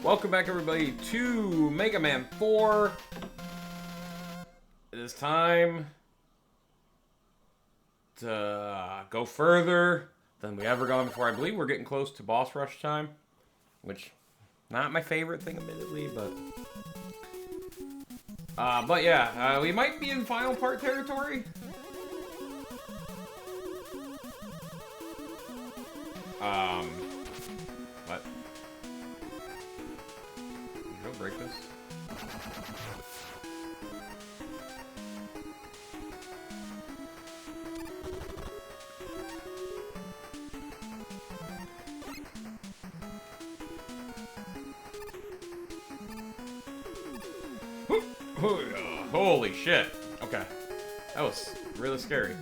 Welcome back, everybody, to Mega Man 4. It is time to go further than we ever gone before. I believe we're getting close to boss rush time, which not my favorite thing, admittedly, but yeah, we might be in final part territory. What? Go break this. Holy shit. Okay. That was really scary.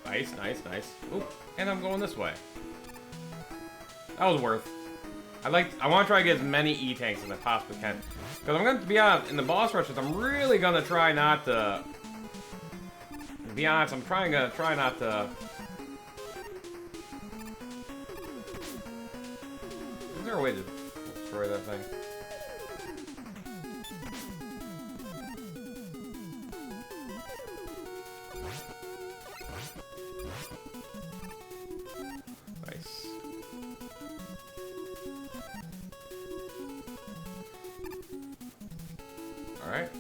Nice, nice, nice. Ooh, and I'm going this way. That was worth. I want to try to get as many E-tanks as I possibly can. Because I'm going to be honest, in the boss rushes, I'm really going to try not to... To be honest, I'm try not to... Is there a way to destroy that thing? Nice. Alright.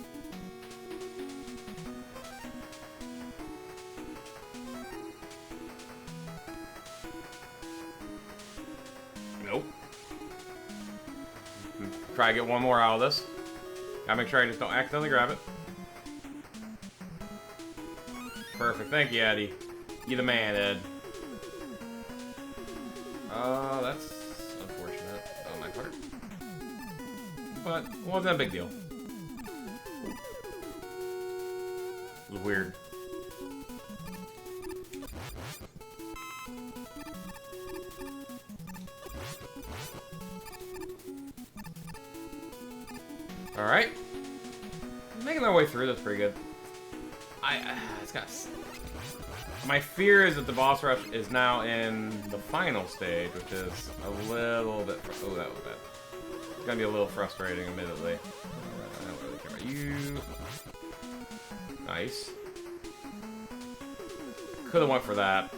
Nope. Try to get one more out of this. Gotta make sure I just don't accidentally grab it. Perfect. Thank you, Eddie. You the man, Ed. That's unfortunate on my part. But it wasn't a big deal. It was weird. Alright. Making our way through this pretty good. It's got... My fear is that the boss rush is now in the final stage, which is a little bit... Oh, that was bad. It's gonna be a little frustrating, admittedly. I don't really care about you. Nice. Could've went for that.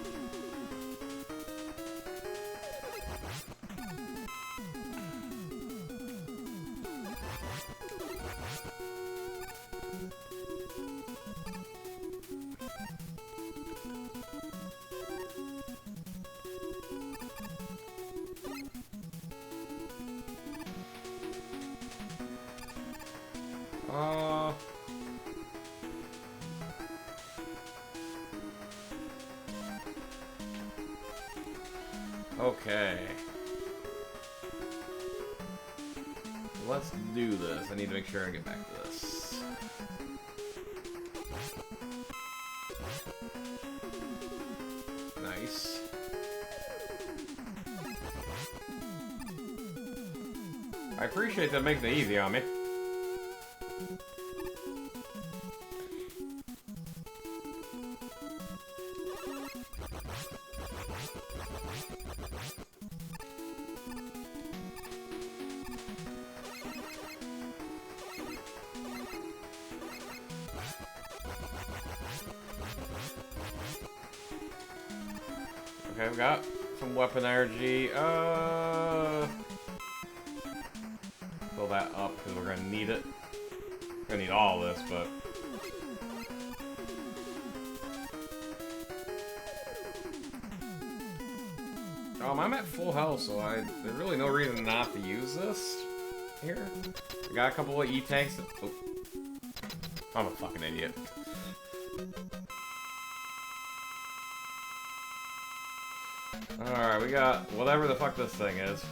Okay. Let's do this. I need to make sure I get back to this. Nice. I appreciate that making it easy on me. Okay, we got some weapon energy. Fill that up because we're gonna need it. We're gonna need all this, but I'm at full health, so there's really no reason not to use this here. I got a couple of E-tanks. Oh. I'm a fucking idiot. Alright, we got whatever the fuck this thing is.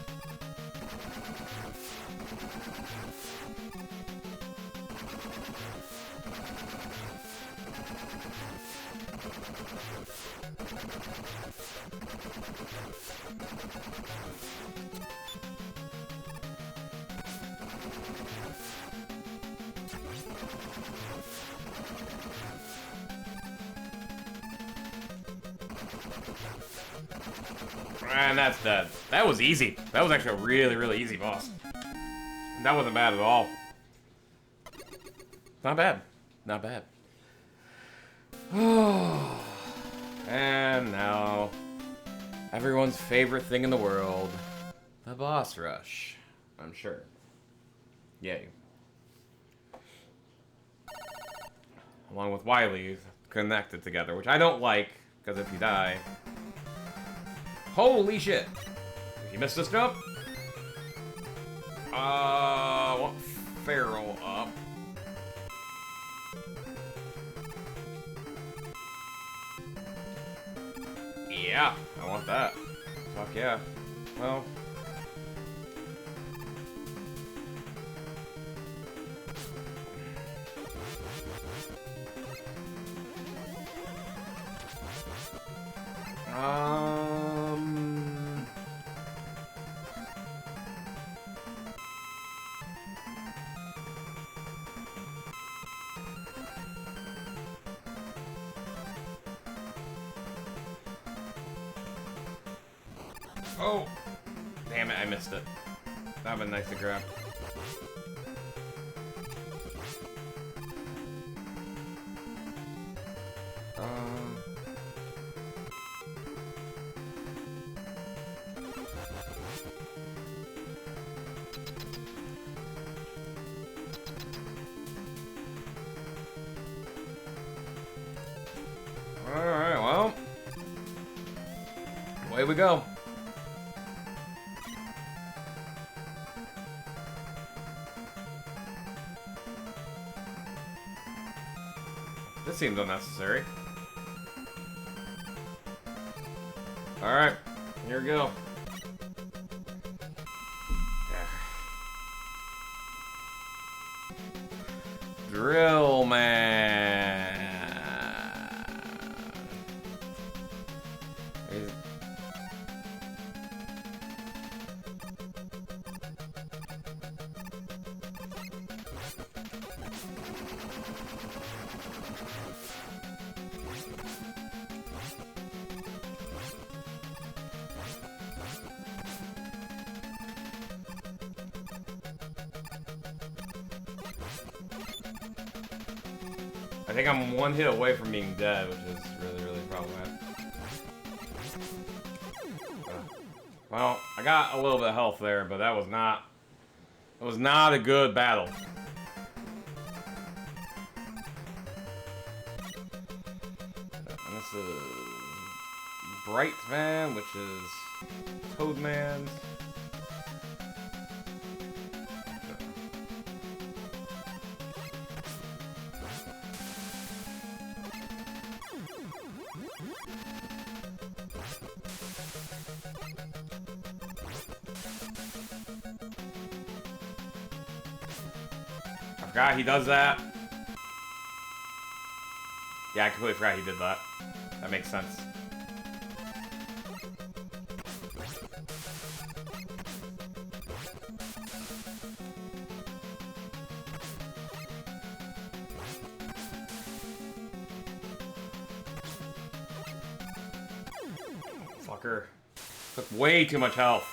And that's dead. That was easy. That was actually a really, really easy boss. That wasn't bad at all. Not bad. Not bad. And now, everyone's favorite thing in the world, the boss rush. I'm sure. Yay. Along with Wily connected together, which I don't like, because if you die... Holy shit! If you missed this jump... want Feral up. Yeah, I want that. Fuck yeah. Well... Oh! Damn it, I missed it. That would've been nice to grab. Alright, well. Away we go. This seems unnecessary. Alright, here we go. Drill man. I think I'm one hit away from being dead, which is really, really problematic. Well, I got a little bit of health there, but that was not a good battle. And this is Bright Man, which is Toad Man. I forgot he does that. Yeah, I completely forgot he did that. That makes sense. Fucker. Took way too much health.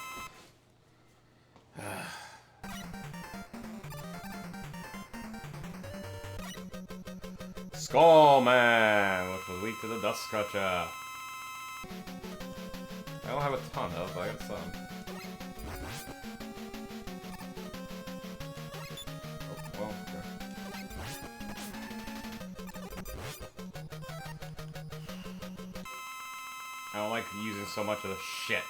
Skull Man, which was weak to the Dust Scratcher. I don't have a ton of, but I got some. Oh, well, okay. I don't like using so much of the shit.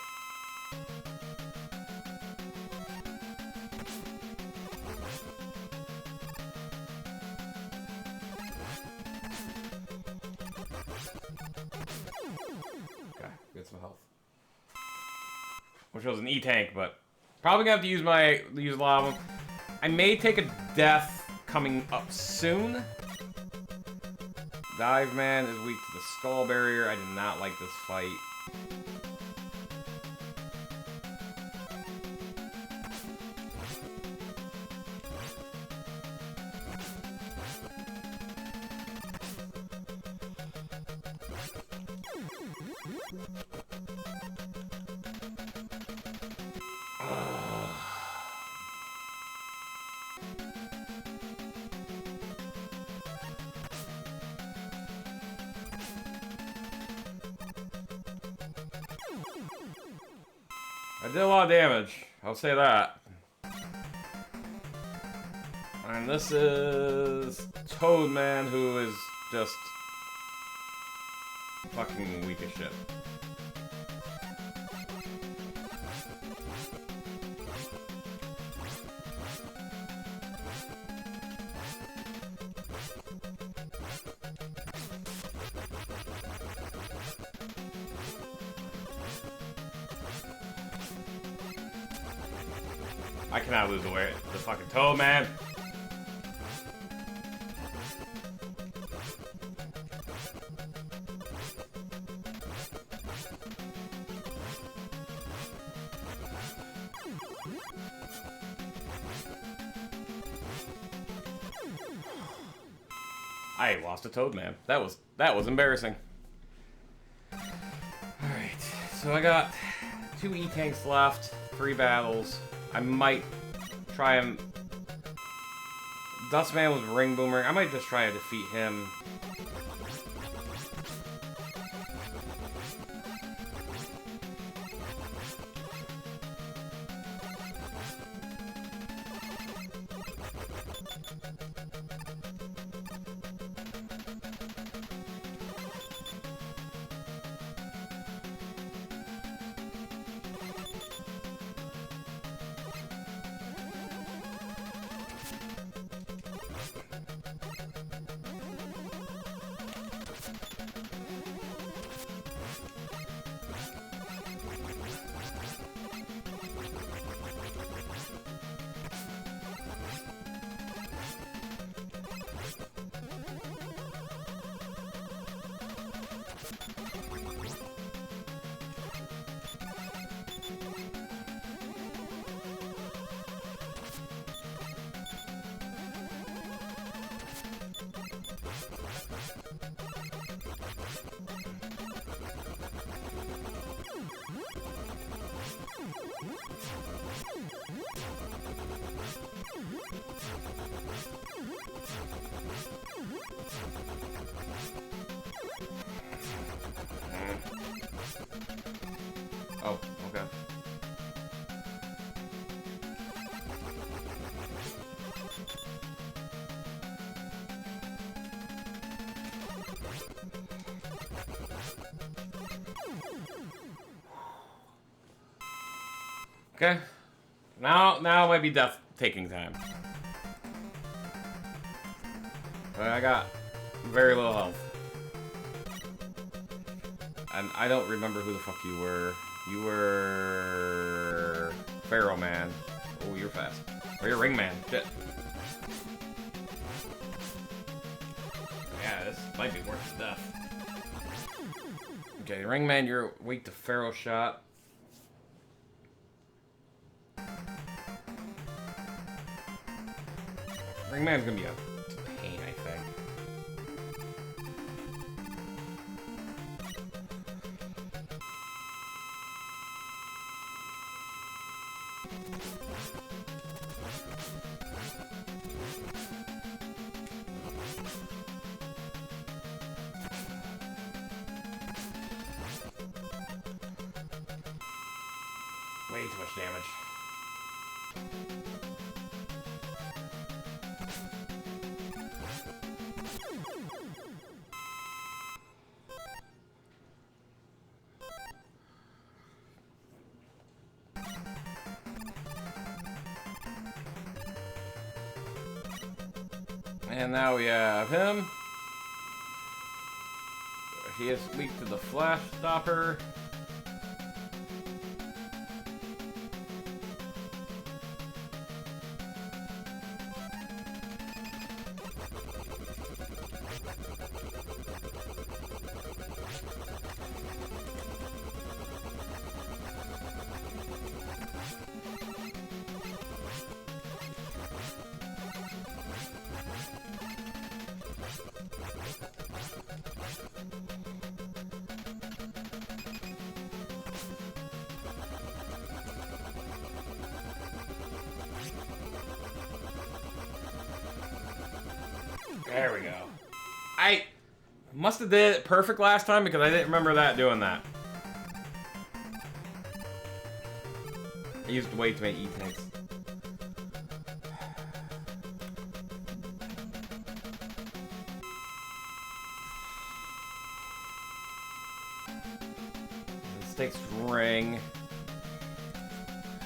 Some health. Which was an E-tank, but probably gonna have to use a lot of them. I may take a death coming up soon. Dive Man is weak to the skull barrier. I did not like this fight. I did a lot of damage. I'll say that. And this is Toadman, who is just fucking weak as shit. I cannot lose the fucking Toadman. I lost a Toadman. That was embarrassing. Alright, so I got 2 E-tanks left, 3 battles. I might try and... Dustman with Ring Boomerang. I might just try to defeat him. Oh, okay. Okay. Now might be death taking time. But I got very little health. And I don't remember who the fuck you were. You were... Pharaoh Man. Oh, you're fast. Or you're Ring Man. Shit. Yeah, this might be worse than death. Okay, Ring Man, you're weak to Pharaoh Shot. Ring Man's gonna be a pain, I think. Way too much damage. And now we have him. He is weak to the Flash Stopper. There we go. I must have did it perfect last time because I didn't remember that doing that. I used way too many E-tanks. Stakes ring.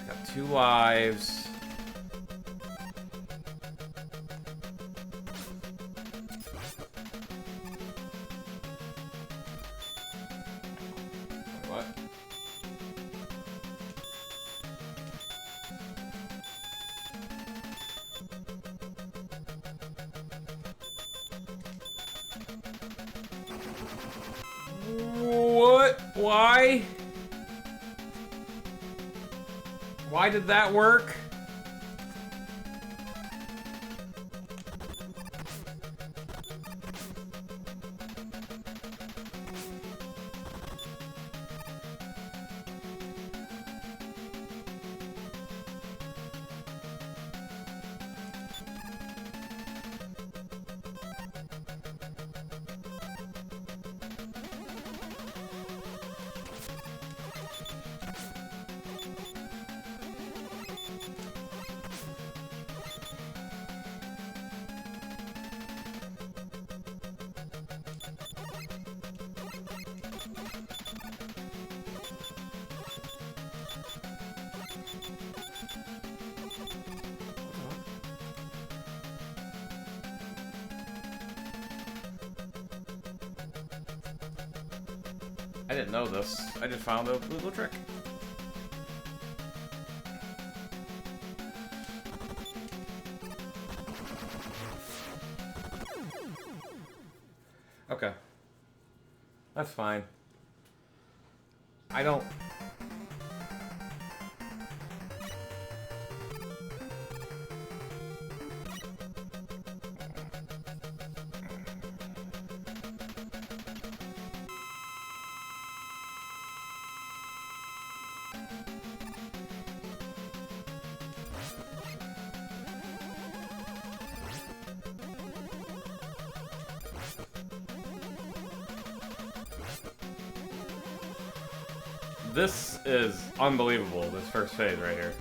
Got 2 lives. What? What? Why? Why did that work? I didn't know this. I just found a little trick. Okay. That's fine. I don't... This is unbelievable, this first phase right here.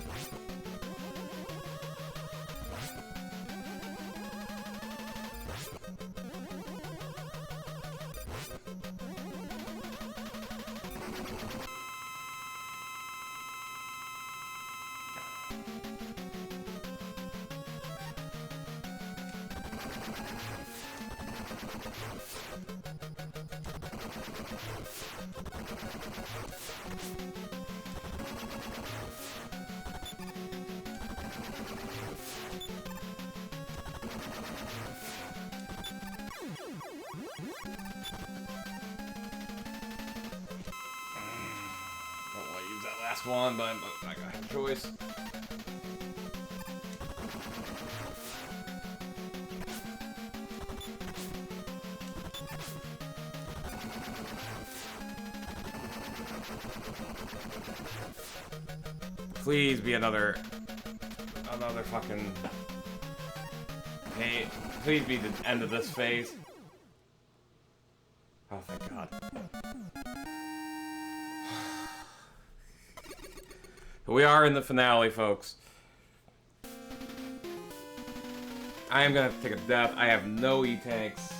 One, but I got a choice. Please be another fucking... Hey, please be the end of this phase. Oh, thank God. We are in the finale, folks. I am gonna have to take a death. I have no E-tanks.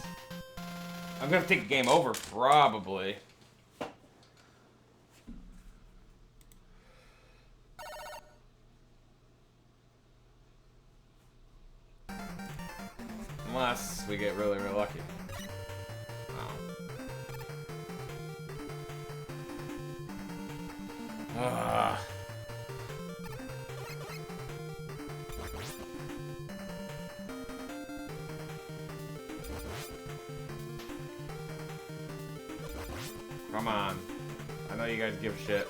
I'm gonna have to take a game over, probably. Unless we get really, really lucky. Wow. Come on. I know you guys give a shit.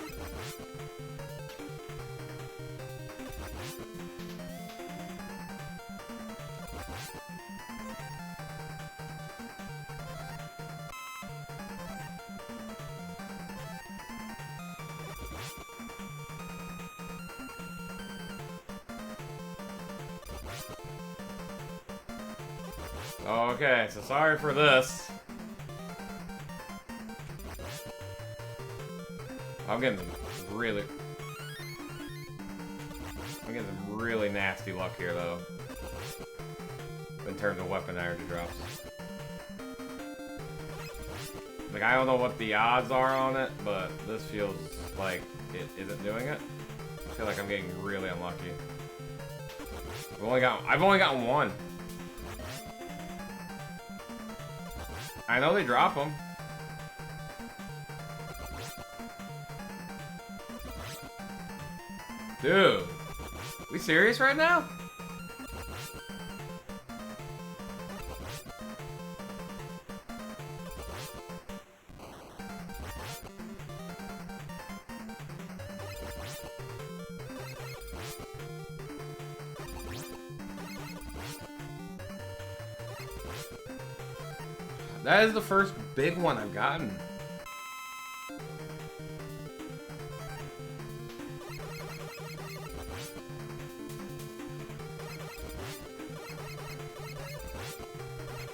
Okay, so sorry for this. I'm getting really... I'm getting some really nasty luck here, though. In terms of weapon energy drops. Like, I don't know what the odds are on it, but this feels like it isn't doing it. I feel like I'm getting really unlucky. I've only gotten one. I know they drop them. Dude, we serious right now? That is the first big one I've gotten.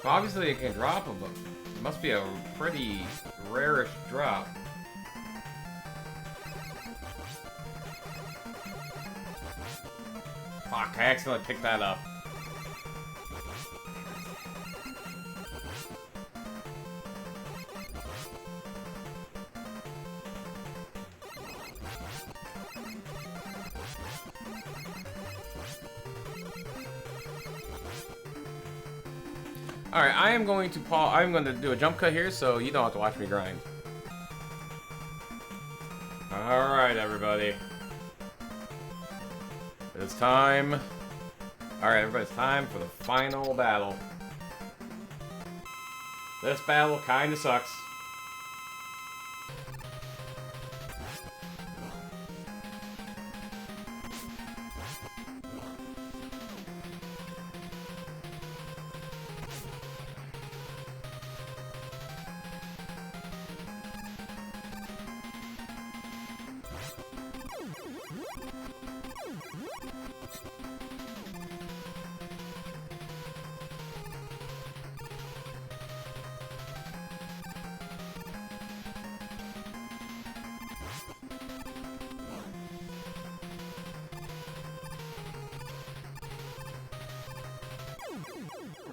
Well, obviously it can drop them, but it must be a pretty rarish drop. Fuck, I accidentally picked that up. Alright, I am going to pause. I'm going to do a jump cut here, so you don't have to watch me grind. Alright, everybody. It's time. Alright, everybody, it's time for the final battle. This battle kinda sucks.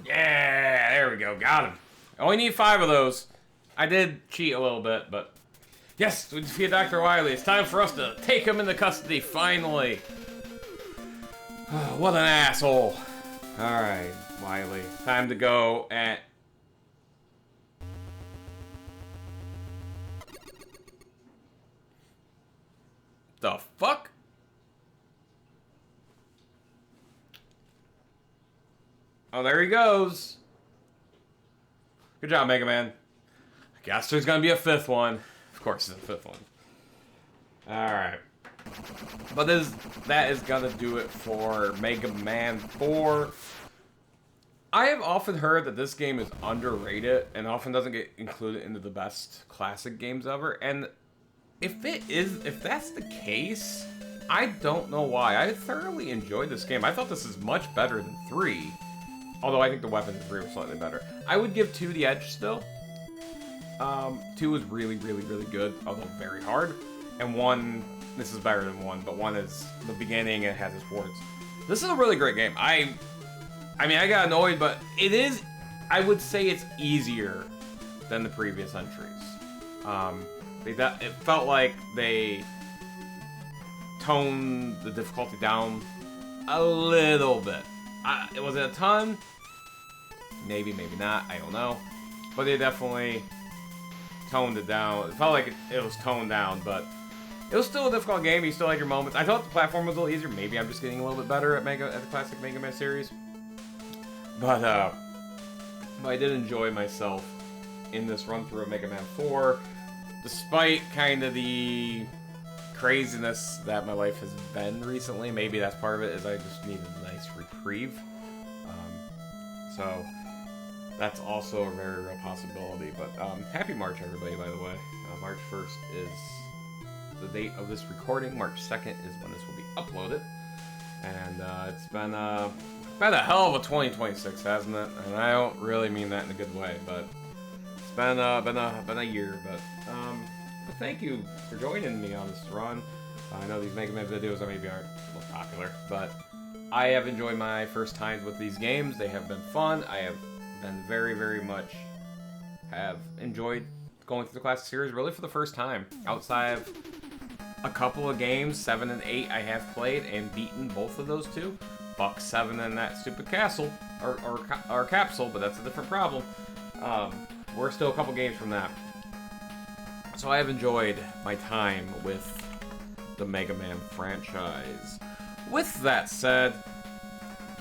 Yeah, there we go. Got him. I only need 5 of those. I did cheat a little bit, but... Yes, we defeated Dr. Wily. It's time for us to take him into custody, finally. What an asshole. Alright, Wily. Time to go and... The fuck? Oh, there he goes. Good job, Mega Man. I guess there's gonna be a 5th one. Of course, there's a 5th one. Alright. But that is gonna do it for Mega Man 4. I have often heard that this game is underrated and often doesn't get included into the best classic games ever. And if that's the case, I don't know why. I thoroughly enjoyed this game. I thought this is much better than 3. Although I think the weapons in 3 were slightly better. I would give 2 the edge still. 2 was really, really, really good, although very hard. And 1, this is better than 1, but 1 is the beginning and it has its warts. This is a really great game. I mean, I got annoyed, but it is, I would say it's easier than the previous entries. It felt like they toned the difficulty down a little bit. It wasn't a ton. Maybe, maybe not. I don't know. But they definitely toned it down. It felt like it was toned down, but it was still a difficult game. You still had your moments. I thought the platform was a little easier. Maybe I'm just getting a little bit better at the classic Mega Man series. But I did enjoy myself in this run through of Mega Man 4, despite kind of the craziness that my life has been recently. Maybe that's part of it, is I just needed a nice reprieve. So that's also a very real possibility. But happy March, everybody, by the way. March 1st is the date of this recording. March 2nd is when this will be uploaded. And it's been a hell of a 2026, hasn't it? And I don't really mean that in a good way, but it's been a year. But thank you for joining me on this run. I know these Mega Man videos maybe aren't most popular, but I have enjoyed my first times with these games. They have been fun. I have been very much have enjoyed going through the classic series really for the first time. Outside of a couple of games, 7 and 8, I have played and beaten both of those two. Buck 7 in that stupid castle, or capsule, but that's a different problem. We're still a couple games from that. So I have enjoyed my time with the Mega Man franchise. With that said,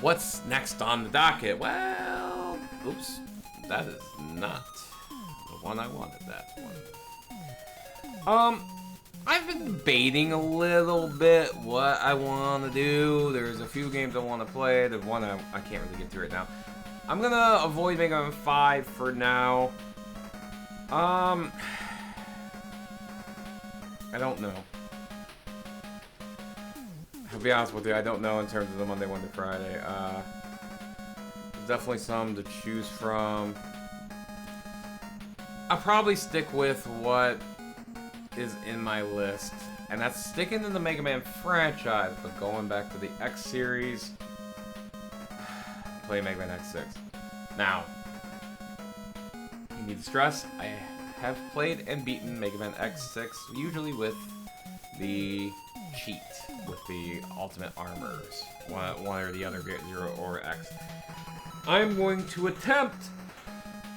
what's next on the docket? Well, oops, that is not the one I wanted, that one. I've been debating a little bit what I want to do. There's a few games I want to play. There's one I can't really get through right now. I'm gonna avoid Mega Man 5 for now. I don't know. I'll be honest with you, I don't know in terms of the Monday, Wednesday, Friday. There's definitely some to choose from. I'll probably stick with what is in my list, and that's sticking to the Mega Man franchise, but going back to the X series, play Mega Man X6. Now, you need to stress, I have played and beaten Mega Man X6, usually with the cheat, with the ultimate armors, one or the other, 0 or X. I'm going to attempt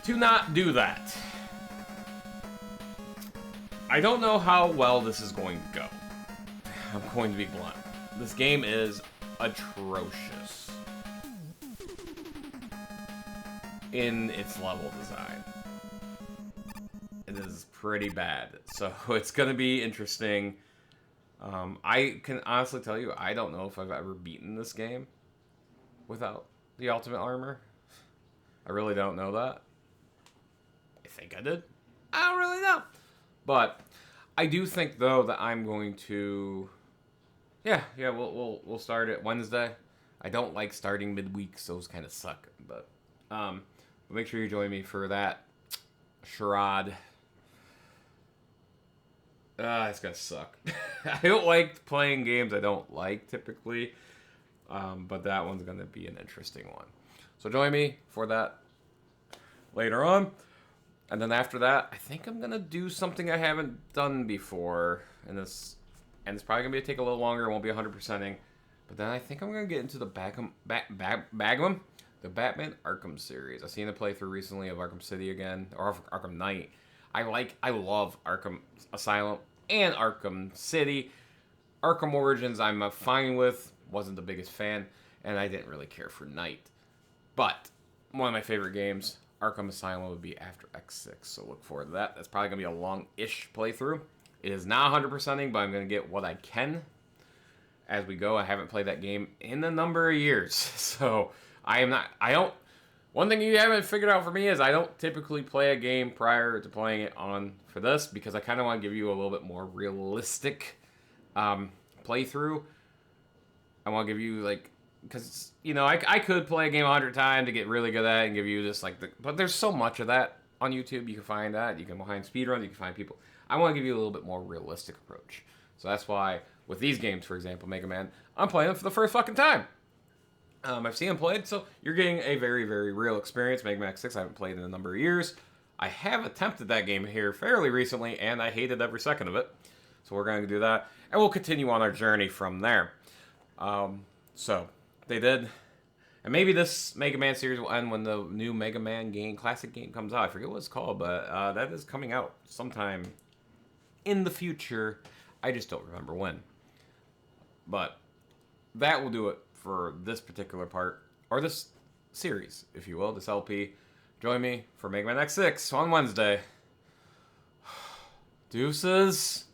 to not do that. I don't know how well this is going to go. I'm going to be blunt. This game is atrocious in its level design. It is pretty bad. So it's going to be interesting. I can honestly tell you, I don't know if I've ever beaten this game without the ultimate armor. I really don't know that. I think I did. I don't really know. But I do think though that I'm going to, yeah, we'll start it Wednesday. I don't like starting midweek, so those kind of suck. But make sure you join me for that charade. It's gonna suck. I don't like playing games I don't like typically, but that one's gonna be an interesting one. So join me for that later on. And then after that, I think I'm gonna do something I haven't done before, and it's probably gonna take a little longer. It won't be 100%ing, but then I think I'm gonna get into the the Batman Arkham series. I've seen a playthrough recently of Arkham City again, or Arkham Knight. I love Arkham Asylum and Arkham City. Arkham Origins I'm fine with. Wasn't the biggest fan, and I didn't really care for Knight. But one of my favorite games, Arkham Asylum, would be after X6, so look forward to that. That's probably going to be a long-ish playthrough. It is not 100%ing, but I'm going to get what I can as we go. I haven't played that game in a number of years, so one thing you haven't figured out for me is I don't typically play a game prior to playing it on for this, because I kind of want to give you a little bit more realistic playthrough. I want to give you, like, because, you know, I could play a game 100 times to get really good at it and give you just, like, but there's so much of that on YouTube. You can find that. You can find speedruns. You can find people. I want to give you a little bit more realistic approach. So that's why, with these games, for example, Mega Man, I'm playing them for the first fucking time. I've seen them played, so you're getting a very real experience. Mega Man X6 I haven't played in a number of years. I have attempted that game here fairly recently, and I hated every second of it. So we're going to do that, and we'll continue on our journey from there. So they did, and maybe this Mega Man series will end when the new Mega Man game, classic game, comes out. I forget what it's called, but that is coming out sometime in the future. I just don't remember when. But that will do it for this particular part, or this series, if you will, this LP. Join me for Mega Man X6 on Wednesday. Deuces.